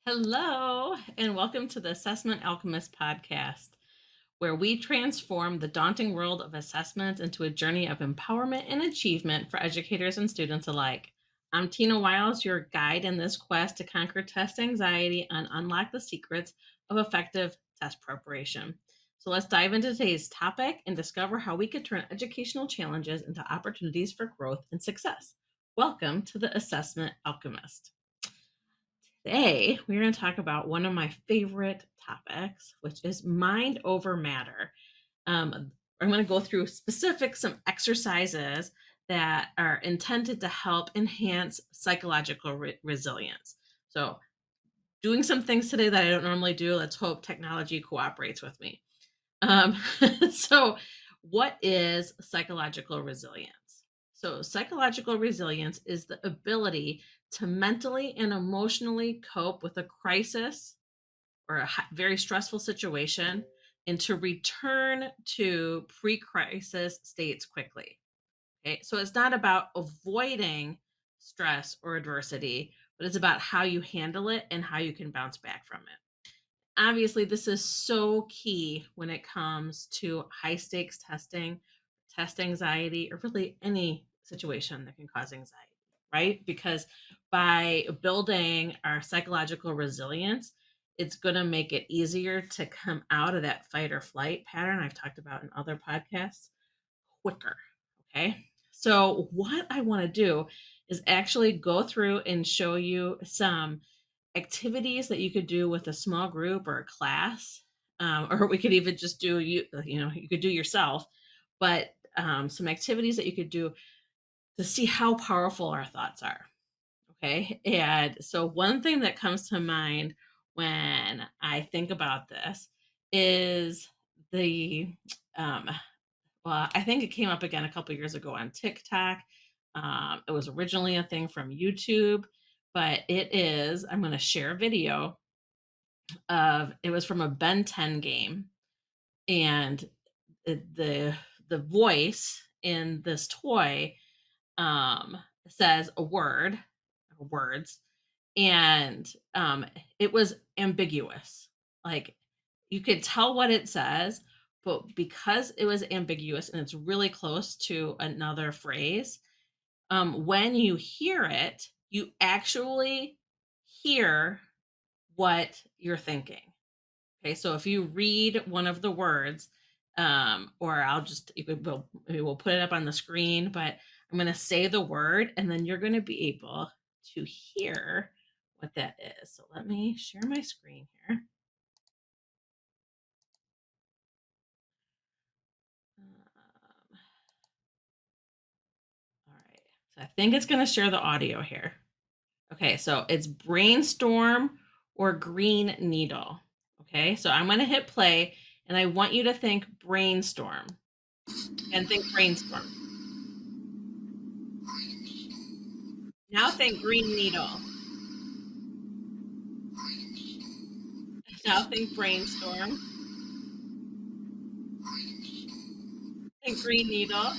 Hello, and welcome to the Assessment Alchemist podcast, where we transform the daunting world of assessments into a journey of empowerment and achievement for educators and students alike. I'm Tina Wiles, your guide in this quest to conquer test anxiety and unlock the secrets of effective test preparation. So let's dive into today's topic and discover how we could turn educational challenges into opportunities for growth and success. Welcome to the Assessment Alchemist. Today, we're going to talk about one of my favorite topics, which is mind over matter. I'm going to go through some exercises that are intended to help enhance psychological resilience. So, doing some things today that I don't normally do. Let's hope technology cooperates with me. Um, so, what is psychological resilience? So, psychological resilience is the ability to mentally and emotionally cope with a crisis or a very stressful situation and to return to pre crisis states quickly. Okay. So, it's not about avoiding stress or adversity, but it's about how you handle it and how you can bounce back from it. Obviously, this is so key when it comes to high stakes testing, test anxiety, or really any situation that can cause anxiety, right? Because by building our psychological resilience, it's going to make it easier to come out of that fight or flight pattern I've talked about in other podcasts quicker. Okay. So, what I want to do is actually go through and show you some activities that you could do with a small group or a class, or we could even just do you could do yourself, but some activities that you could do to see how powerful our thoughts are. Okay, and so one thing that comes to mind when I think about this is the um, well, I think it came up again a couple years ago on TikTok. It was originally a thing from YouTube, but I'm going to share a video of it was from a Ben 10 game, and the voice in this toy um says a word or words, and it was ambiguous. Like, you could tell what it says, but because it was ambiguous and it's really close to another phrase, when you hear it, you actually hear what you're thinking. Okay, so if you read one of the words, or we'll put it up on the screen, but I'm going to say the word, and then you're going to be able to hear what that is. So let me share my screen here. Um, all right, so I think it's going to share the audio here. Okay, so it's brainstorm or green needle. Okay, so I'm going to hit play, and I want you to think brainstorm and think brainstorm. Now think green needle. Now think brainstorm. Think green needle.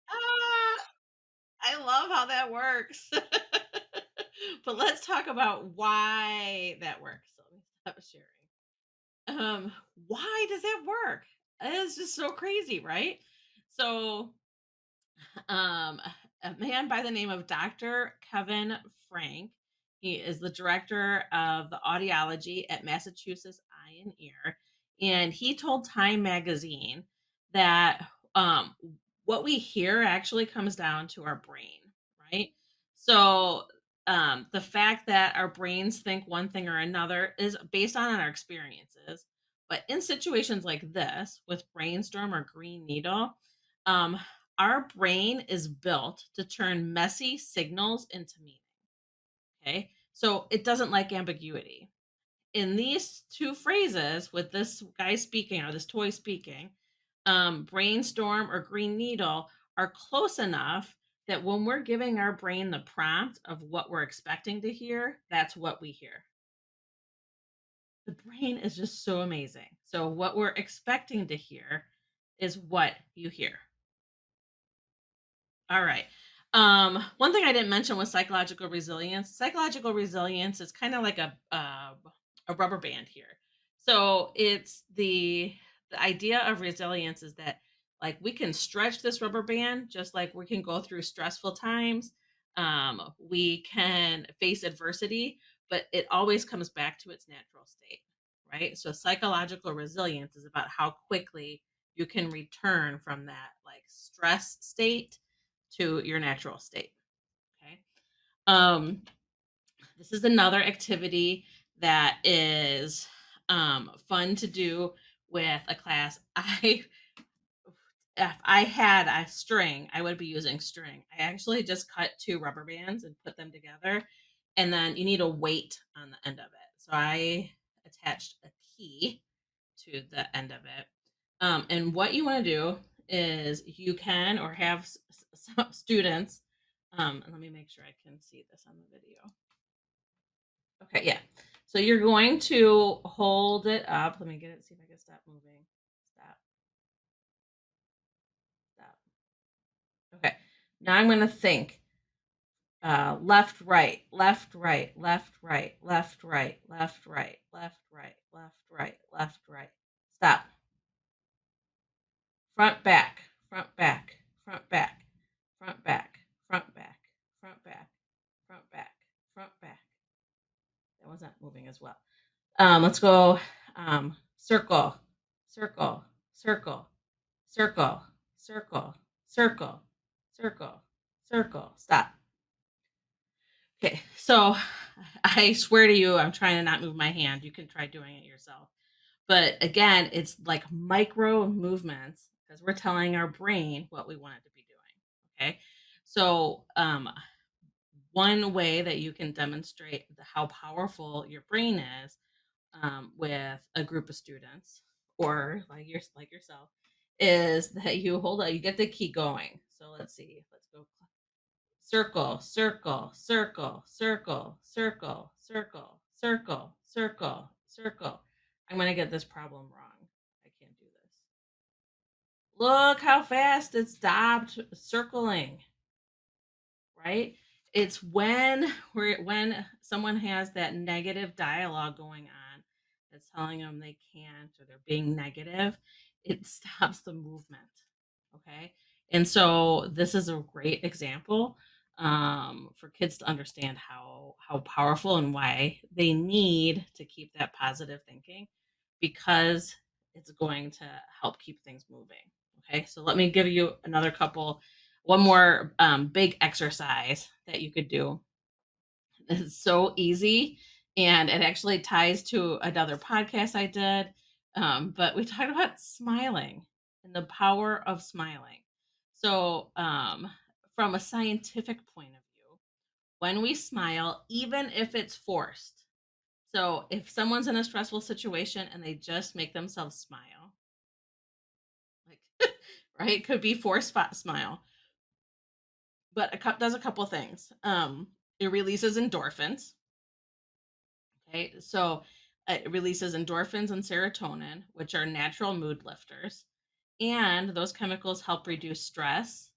Ah, I love how that works. But let's talk about why that works. So let me stop sharing. Why does that work? It's just so crazy, right? So, um, a man by the name of Dr. Kevin Frank. He is the director of the audiology at Massachusetts Eye and Ear. And he told Time magazine that what we hear actually comes down to our brain, right? So the fact that our brains think one thing or another is based on our experiences. But in situations like this, with brainstorm or green needle, um, our brain is built to turn messy signals into meaning. Okay. So it doesn't like ambiguity. In these two phrases, with this guy speaking or this toy speaking, brainstorm or green needle are close enough that when we're giving our brain the prompt of what we're expecting to hear, that's what we hear. The brain is just so amazing. So, what we're expecting to hear is what you hear. All right. One thing I didn't mention was psychological resilience. Psychological resilience is kind of like a rubber band here. So it's the idea of resilience is that like we can stretch this rubber band just like we can go through stressful times. We can face adversity, but it always comes back to its natural state, right? So psychological resilience is about how quickly you can return from that like stress state to your natural state. Okay. Um, this is another activity that is fun to do with a class. If I had a string, I would be using string. I actually just cut two rubber bands and put them together, and then you need a weight on the end of it. So I attached a key to the end of it. And what you want to do is you can or have some students. And let me make sure I can see this on the video. Okay, yeah. So you're going to hold it up. Let me get it. See if I can stop moving. Stop. Stop. Okay. Now I'm going to think. Left, right, left, right, left, right, left, right, left, right, left, right, left, right, left, right. Stop. Front, back, front, back, front, back, front, back, front, back, front, back, front, back, front, back. That wasn't moving as well. Let's go circle, circle, circle, circle, circle, circle, circle, circle. Stop. Okay, so I swear to you, I'm trying to not move my hand. You can try doing it yourself. But again, it's like micro movements because we're telling our brain what we want it to be doing. Okay. So, one way that you can demonstrate how powerful your brain is with a group of students or like yourself is that you hold it, you get the key going. So let's see, let's go circle, circle, circle, circle, circle, circle, circle, circle, circle. I'm gonna get this problem wrong. I can't do this. Look how fast it stopped circling, right? It's when someone has that negative dialogue going on that's telling them they can't or they're being negative, it stops the movement. Okay. And so this is a great example for kids to understand how powerful and why they need to keep that positive thinking because it's going to help keep things moving. Okay. So let me give you one more big exercise that you could do. It's so easy, and it actually ties to another podcast I did. But we talked about smiling and the power of smiling. So, from a scientific point of view, when we smile, even if it's forced, so if someone's in a stressful situation and they just make themselves smile, like right, could be forced smile, but does a couple things. It releases endorphins. Okay, so it releases endorphins and serotonin, which are natural mood lifters, and those chemicals help reduce stress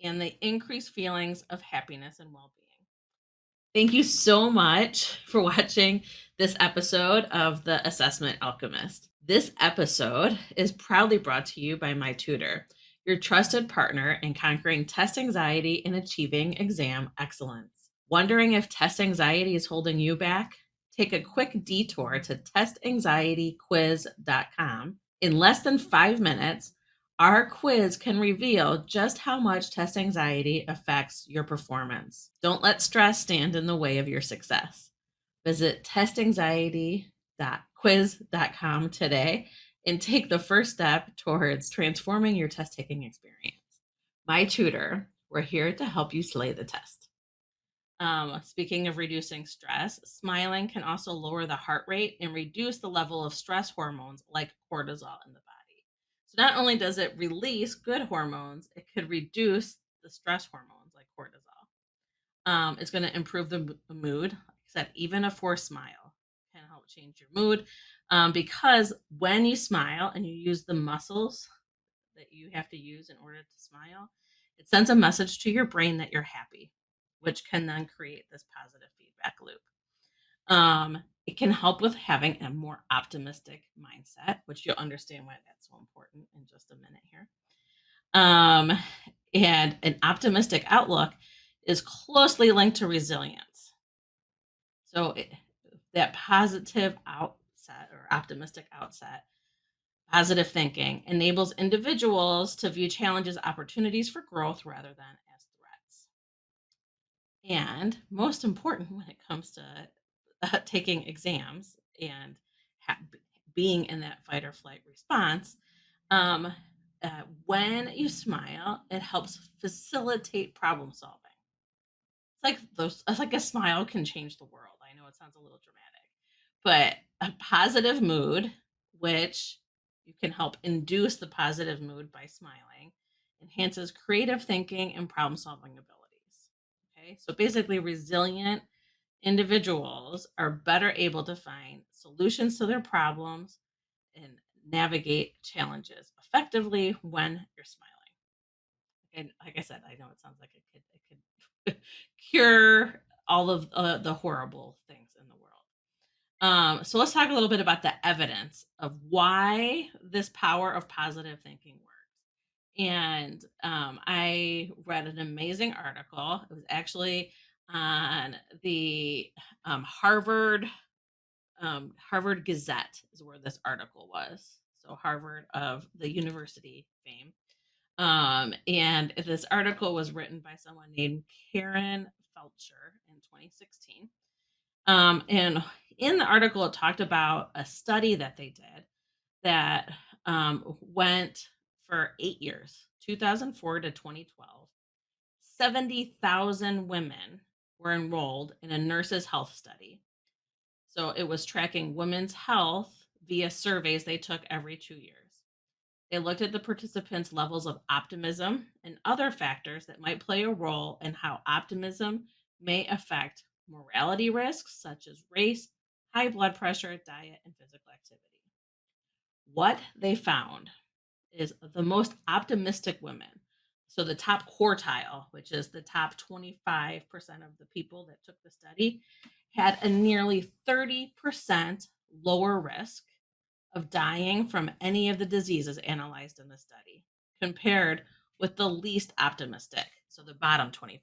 and they increase feelings of happiness and well-being. Thank you so much for watching this episode of the Assessment Alchemist. This episode is proudly brought to you by my tutor, your trusted partner in conquering test anxiety and achieving exam excellence. Wondering if test anxiety is holding you back? Take a quick detour to testanxietyquiz.com. In less than 5 minutes, our quiz can reveal just how much test anxiety affects your performance. Don't let stress stand in the way of your success. Visit testanxiety.quiz.com today and take the first step towards transforming your test taking experience. My tutor, we're here to help you slay the test. Speaking of reducing stress, smiling can also lower the heart rate and reduce the level of stress hormones like cortisol in the body. So, not only does it release good hormones, it could reduce the stress hormones like cortisol. It's going to improve the mood. Like I said, even a forced smile can help change your mood because when you smile and you use the muscles that you have to use in order to smile, It sends a message to your brain that you're happy, which can then create this positive feedback loop. It can help with having a more optimistic mindset, which you'll understand why that's so important in just a minute here. Um, and an optimistic outlook is closely linked to resilience. So that positive outset or optimistic outset, positive thinking enables individuals to view challenges opportunities for growth rather than as threats. And most important when it comes to taking exams and ha- b- being in that fight or flight response, um, when you smile, it helps facilitate problem solving. It's like a smile can change the world. I know it sounds a little dramatic, but a positive mood, which you can help induce the positive mood by smiling, enhances creative thinking and problem solving abilities. Okay, so basically, resilient individuals are better able to find solutions to their problems and navigate challenges effectively when you're smiling. And like I said, I know it sounds like it could cure all of the horrible things in the world. So let's talk a little bit about the evidence of why this power of positive thinking works. And I read an amazing article. It was actually on the Harvard Gazette is where this article was. So Harvard of the university fame. And this article was written by someone named Karen Felcher in 2016. And in the article, it talked about a study that they did that went for 8 years, 2004 to 2012. 70,000 women were enrolled in a nurse's health study. So it was tracking women's health via surveys they took every 2 years. They looked at the participants' levels of optimism and other factors that might play a role in how optimism may affect morality risks such as race, high blood pressure, diet, and physical activity. What they found is the most optimistic women. So the top quartile, which is the top 25% of the people that took the study, had a nearly 30% lower risk of dying from any of the diseases analyzed in the study compared with the least optimistic, so the bottom 25%.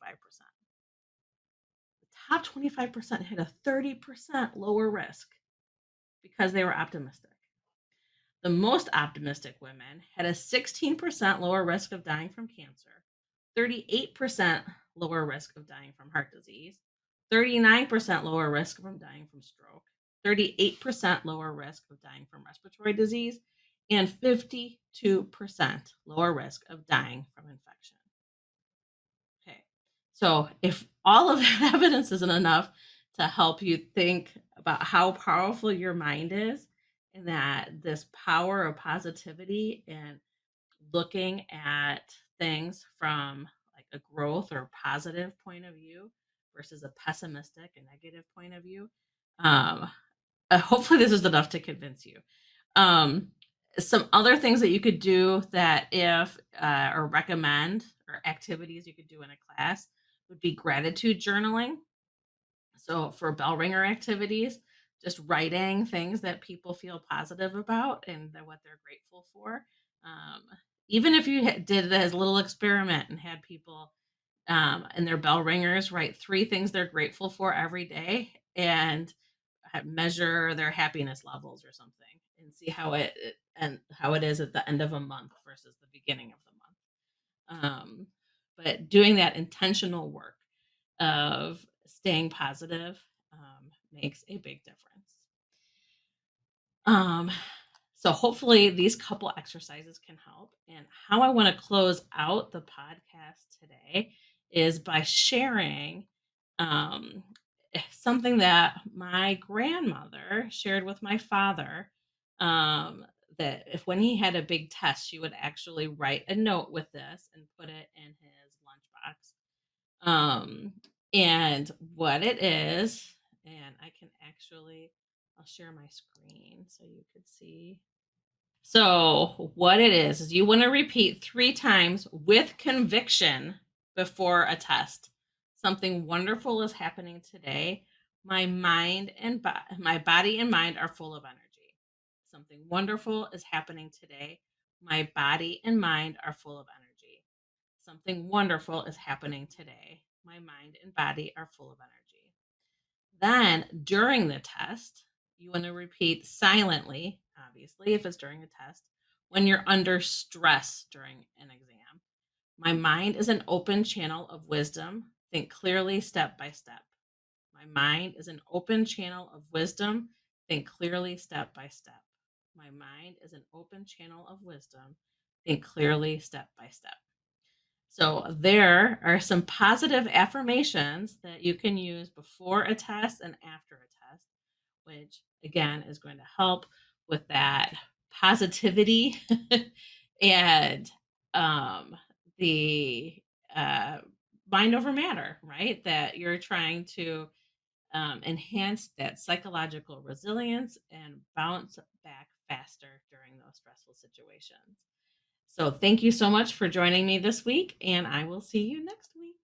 The top 25% had a 30% lower risk because they were optimistic. The most optimistic women had a 16% lower risk of dying from cancer, 38% lower risk of dying from heart disease, 39% lower risk from dying from stroke, 38% lower risk of dying from respiratory disease, and 52% lower risk of dying from infection. Okay. So if all of that evidence isn't enough to help you think about how powerful your mind is and that this power of positivity and looking at things from like a growth or positive point of view versus a pessimistic and negative point of view, um, hopefully this is enough to convince you. Um, some other things that you could do that if or recommend or activities you could do in a class would be gratitude journaling. So for bell ringer activities, just writing things that people feel positive about and what they're grateful for. Um, even if you did it as a little experiment and had people and their bell ringers write 3 things they're grateful for every day and measure their happiness levels or something and see how it is at the end of a month versus the beginning of the month. But doing that intentional work of staying positive makes a big difference. Um, so hopefully these couple exercises can help. And how I want to close out the podcast today is by sharing um, something that my grandmother shared with my father. Um, that if when he had a big test, she would actually write a note with this and put it in his lunchbox. Um, and what it is, and I can actually, I'll share my screen so you could see. So, what it is you want to repeat 3 times with conviction before a test. Something wonderful is happening today. My body and mind are full of energy. Something wonderful is happening today. My body and mind are full of energy. Something wonderful is happening today. My mind and body are full of energy. Then, during the test, you want to repeat silently, obviously, if it's during a test, when you're under stress during an exam. My mind is an open channel of wisdom. Think clearly step by step. My mind is an open channel of wisdom. Think clearly step by step. My mind is an open channel of wisdom. Think clearly step by step. So, there are some positive affirmations that you can use before a test and after a test, which again is going to help with that positivity and um, the uh, mind over matter, right? That you're trying to enhance that psychological resilience and bounce back faster during those stressful situations. So, thank you so much for joining me this week, and I will see you next week.